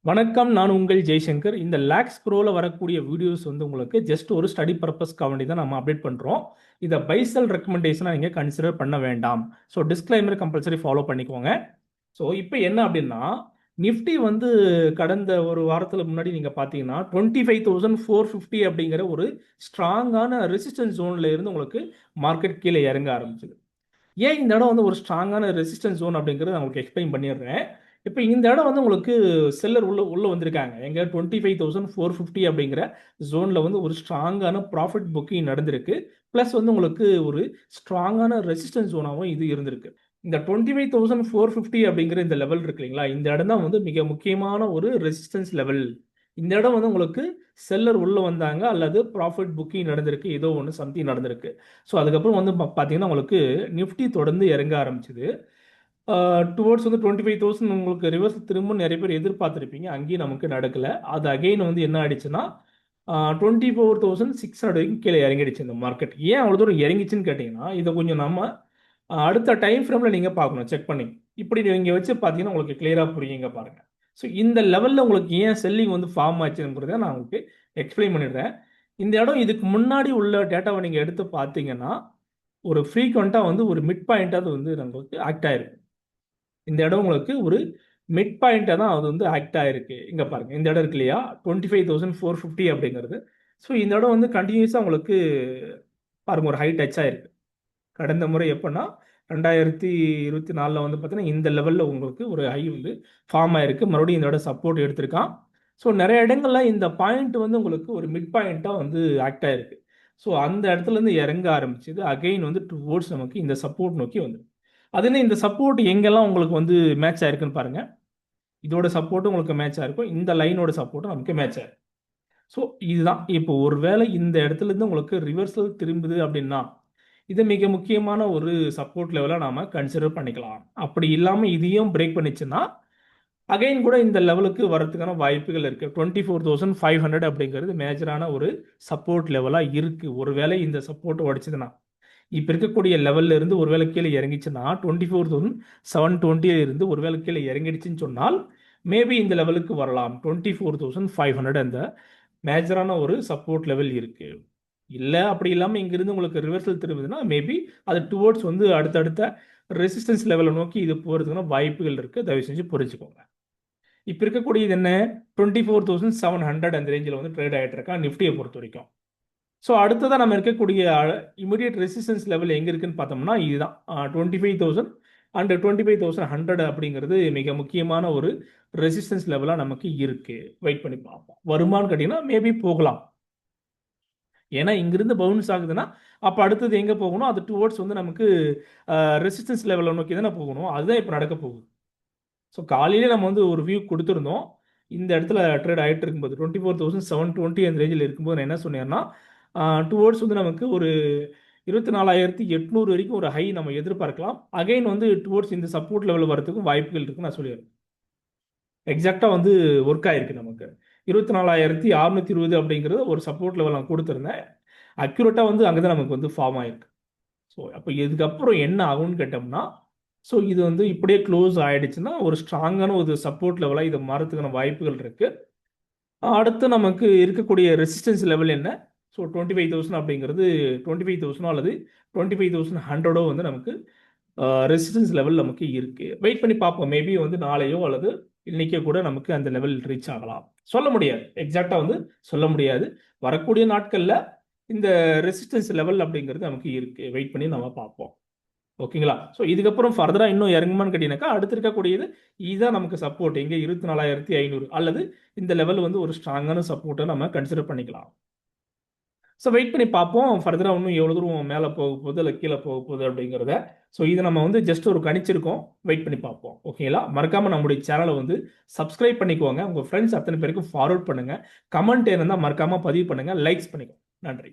வணக்கம். நான் உங்கள் ஜெய்சங்கர். இந்த லேக்ஸ் ப்ரோவில் வரக்கூடிய வீடியோஸ் வந்து உங்களுக்கு ஜஸ்ட் ஒரு ஸ்டடி பர்பஸ்க்காக வேண்டி தான் நம்ம அப்டேட் பண்ணுறோம். இதை பைசல் ரெக்கமெண்டேஷனாக நீங்கள் கன்சிடர் பண்ண வேண்டாம். ஸோ டிஸ்க்ளைமர் கம்பல்சரி ஃபாலோ பண்ணிக்கோங்க. ஸோ இப்போ என்ன அப்படின்னா, நிஃப்டி வந்து கடந்த ஒரு வாரத்தில் முன்னாடி நீங்கள் பார்த்தீங்கன்னா 25,450 அப்படிங்கிற ஒரு ஸ்ட்ராங்கான ரெசிஸ்டன்ஸ் ஜோனில் இருந்து உங்களுக்கு மார்க்கெட் கீழே இறங்க ஆரம்பிச்சது. ஏன் இந்த இடம் வந்து ஒரு ஸ்ட்ராங்கான ரெசிஸ்டன்ஸ் ஜோன் அப்படிங்கிறத நான் உங்களுக்கு எக்ஸ்பிளைன் பண்ணிடுறேன். இப்போ இந்த இடம் வந்து உங்களுக்கு செல்லர் உள்ள வந்திருக்காங்க. எங்க 25,450 அப்படிங்கிற ஜோனில் வந்து ஒரு ஸ்ட்ராங்கான ப்ராஃபிட் புக்கிங் நடந்திருக்கு. ப்ளஸ் வந்து உங்களுக்கு ஒரு ஸ்ட்ராங்கான ரெசிஸ்டன்ஸ் ஜோனாகவும் இது இருந்திருக்கு. இந்த 25,450 அப்படிங்கிற இந்த லெவல் இருக்கு இல்லைங்களா, இந்த இடம் தான் வந்து மிக முக்கியமான ஒரு ரெசிஸ்டன்ஸ் லெவல். இந்த இடம் வந்து உங்களுக்கு செல்லர் உள்ள வந்தாங்க அல்லது ப்ராஃபிட் புக்கிங் நடந்திருக்கு, ஏதோ ஒன்று சம்திங் நடந்திருக்கு. ஸோ அதுக்கப்புறம் வந்து பார்த்தீங்கன்னா உங்களுக்கு நிஃப்டி தொடர்ந்து இறங்க ஆரம்பிச்சுது. டுவோர்ட்ஸ் வந்து 25,000 உங்களுக்கு ரிவர்ஸ் திரும்ப நிறைய பேர் எதிர்பார்த்துருப்பீங்க. அங்கேயும் நமக்கு நடக்கலை. அது அகைன் வந்து என்ன ஆயிடுச்சுன்னா 24,600 வரைக்கும் கீழே இறங்கிடுச்சு இந்த மார்க்கெட். ஏன் அவ்வளோ தூரம் இறங்கிச்சுன்னு கேட்டிங்கன்னா, இதை கொஞ்சம் நம்ம அடுத்த டைம் ஃப்ரேமில் நீங்கள் பார்க்கணும், செக் பண்ணி. இப்படி நீங்கள் வச்சு பார்த்தீங்கன்னா உங்களுக்கு கிளியராக புரியுங்க பாருங்கள். ஸோ இந்த லெவலில் உங்களுக்கு ஏன் செல்லிங் வந்து ஃபார்ம் ஆச்சுங்கிறத நான் உங்களுக்கு எக்ஸ்பிளைன் பண்ணிடுறேன். இந்த இடம் இதுக்கு முன்னாடி உள்ள டேட்டாவை நீங்கள் எடுத்து பார்த்தீங்கன்னா ஒரு ஃப்ரீக்வெண்ட்டாக வந்து ஒரு மிட் பாயிண்ட்டாக வந்து நமக்கு ஆக்ட் ஆயிருக்கு. இந்த இடம் உங்களுக்கு ஒரு மிட் பாயிண்டாக தான் அது வந்து ஆக்ட் ஆயிருக்கு. இங்கே பாருங்கள், இந்த இடம் இருக்கு இல்லையா 25,450 அப்படிங்கிறது. ஸோ இந்த இடம் வந்து கண்டினியூஸாக உங்களுக்கு பாருங்கள் ஒரு ஹை டச் ஆயிருக்கு. கடந்த முறை எப்போன்னா 2024 வந்து பார்த்தீங்கன்னா இந்த லெவலில் உங்களுக்கு ஒரு ஹை வந்து ஃபார்ம் ஆயிருக்கு. மறுபடியும் இந்த இடம் சப்போர்ட் எடுத்திருக்கான். ஸோ நிறைய இடங்கள்ல இந்த பாயிண்ட் வந்து உங்களுக்கு ஒரு மிட் பாயிண்ட்டாக வந்து ஆக்ட் ஆயிருக்கு. ஸோ அந்த இடத்துலேருந்து இறங்க ஆரம்பிச்சது அகைன் வந்து டுவோர்ட்ஸ் நமக்கு இந்த சப்போர்ட் நோக்கி வந்து அதுன்னு இந்த சப்போர்ட் எங்கெல்லாம் உங்களுக்கு வந்து மேட்ச் ஆயிருக்குன்னு பாருங்க. இதோட சப்போர்ட்டும் உங்களுக்கு மேட்ச் ஆயிருக்கும், இந்த லைனோட சப்போர்ட்டும் நமக்கு மேட்ச் ஆயிருக்கும். ஸோ இதுதான் இப்போ ஒருவேளை இந்த இடத்துல இருந்து உங்களுக்கு ரிவர்சல் திரும்புது அப்படின்னா இது மிக முக்கியமான ஒரு சப்போர்ட் லெவலாக நாம கன்சிடர் பண்ணிக்கலாம். அப்படி இல்லாமல் இதையும் பிரேக் பண்ணிச்சுன்னா அகைன் கூட இந்த லெவலுக்கு வரதுக்கான வாய்ப்புகள் இருக்கு. 24,500 அப்படிங்கிறது மேஜரான ஒரு சப்போர்ட் லெவலாக இருக்கு. ஒருவேளை இந்த சப்போர்ட் உடைச்சதுன்னா இப்போ இருக்கக்கூடிய லெவல்ல இருந்து ஒருவேளை கீழே இறங்கிச்சுன்னா 24,720 இருந்து ஒருவேளை கீழே இறங்கிடுச்சுன்னு சொன்னால் மேபி இந்த லெவலுக்கு வரலாம். 24,500 அந்த மேஜரான ஒரு சப்போர்ட் லெவல் இருக்கு. இல்லை அப்படி இல்லாமல் இங்கிருந்து உங்களுக்கு ரிவர்சல் திரும்புதுன்னா மேபி அது டுவோர்ட்ஸ் வந்து அடுத்தடுத்த ரெசிஸ்டன்ஸ் லெவலை நோக்கி இது போகிறதுக்கான வாய்ப்புகள் இருக்குது. தயவு செஞ்சு புரிஞ்சுக்கோங்க. இப்போ இருக்கக்கூடியது என்ன 24,700 அந்த ரேஞ்சில் வந்து ட்ரேட் ஆகிட்டு இருக்கா நிஃப்டியை பொறுத்த வரைக்கும். ஸோ அடுத்ததான் நம்ம இருக்கக்கூடிய இமிடியட் ரெசிஸ்டன்ஸ் லெவல் எங்கே இருக்குன்னு பார்த்தோம்னா இதுதான் 25,000 அண்ட் 25,100 அப்படிங்கிறது மிக முக்கியமான ஒரு ரெசிஸ்டன்ஸ் லெவலாக நமக்கு இருக்குது. வெயிட் பண்ணி பார்ப்போம். வருமானு கேட்டிங்கன்னா மேபி போகலாம். ஏன்னா இங்கிருந்து பவுன்ஸ் ஆகுதுன்னா அப்போ அடுத்தது எங்கே போகணும், அது டுவோர்ட்ஸ் வந்து நமக்கு ரெசிஸ்டன்ஸ் லெவலை நோக்கி தானே போகணும். அதுதான் இப்போ நடக்க போகுது. ஸோ காலையிலே நம்ம வந்து ஒரு வியூ கொடுத்துருந்தோம். இந்த இடத்துல ட்ரேட் ஆகிட்டு இருக்கும்போது 24,720 அந்த ரேஞ்சில் இருக்கும்போது நான் என்ன சொன்னேன்னா டுவோர்ட்ஸ் வந்து நமக்கு ஒரு 24,800 வரைக்கும் ஒரு ஹை நம்ம எதிர்பார்க்கலாம். அகைன் வந்து டுவோர்ட்ஸ் இந்த சப்போர்ட் லெவல் வரதுக்கும் வாய்ப்புகள் இருக்குன்னு நான் சொல்லிடுறேன். எக்ஸாக்டாக வந்து ஒர்க் ஆயிருக்கு. நமக்கு 24,620 அப்படிங்கிறது ஒரு சப்போர்ட் லெவல் நான் கொடுத்துருந்தேன். அக்யூரேட்டாக வந்து அங்கே தான் நமக்கு வந்து ஃபார்ம் ஆயிருக்கு. ஸோ அப்போ இதுக்கப்புறம் என்ன ஆகும்னு கேட்டோம்னா ஸோ இது வந்து இப்படியே க்ளோஸ் ஆயிடுச்சுன்னா ஒரு ஸ்ட்ராங்கான ஒரு சப்போர்ட் லெவலாக இது மாறதுக்கான வாய்ப்புகள் இருக்குது. அடுத்து நமக்கு இருக்கக்கூடிய ரெசிஸ்டன்ஸ் லெவல் என்ன, ஸோ 25,000 அப்படிங்கிறது 25,000 அல்லது 25,100 வந்து நமக்கு ரெசிஸ்டன்ஸ் லெவல் நமக்கு இருக்குது. வெயிட் பண்ணி பார்ப்போம். மேபி வந்து நாளையோ அல்லது இன்னைக்கே கூட நமக்கு அந்த லெவல் ரீச் ஆகலாம். சொல்ல முடியாது, எக்ஸாக்டாக வந்து சொல்ல முடியாது. வரக்கூடிய நாட்களில் இந்த ரெசிஸ்டன்ஸ் லெவல் அப்படிங்கிறது நமக்கு இருக்குது. வெயிட் பண்ணி நம்ம பார்ப்போம். ஓகேங்களா. ஸோ இதுக்கப்புறம் ஃபர்தராக இன்னும் இறங்குமான்னு கேட்டீங்கன்னாக்கா அடுத்து இருக்கக்கூடியது இதுதான் நமக்கு சப்போர்ட் எங்கே 24,500 அல்லது இந்த லெவல் வந்து ஒரு ஸ்ட்ராங்கான சப்போர்ட்டை நம்ம கன்சிடர் பண்ணிக்கலாம். ஸோ வெயிட் பண்ணி பார்ப்போம் ஃபர்தராக இன்னும் எவ்வளோ தூரம் மேலே போக போகுது இல்லை கீழே போக போகுது அப்படிங்கிறத. ஸோ இதை நம்ம வந்து ஜஸ்ட் ஒரு கணிச்சிருக்கோம். வெயிட் பண்ணி பார்ப்போம். ஓகேங்களா. மறக்காமல் நம்முடைய சேனலை வந்து சப்ஸ்கிரைப் பண்ணிக்கோங்க. உங்கள் ஃப்ரெண்ட்ஸ் அத்தனை பேருக்கும் ஃபார்வர்ட் பண்ணுங்கள். கமெண்ட் இருந்தால் மறக்காமல் பதிவு பண்ணுங்கள். லைக்ஸ் பண்ணிக்கோங்க. நன்றி.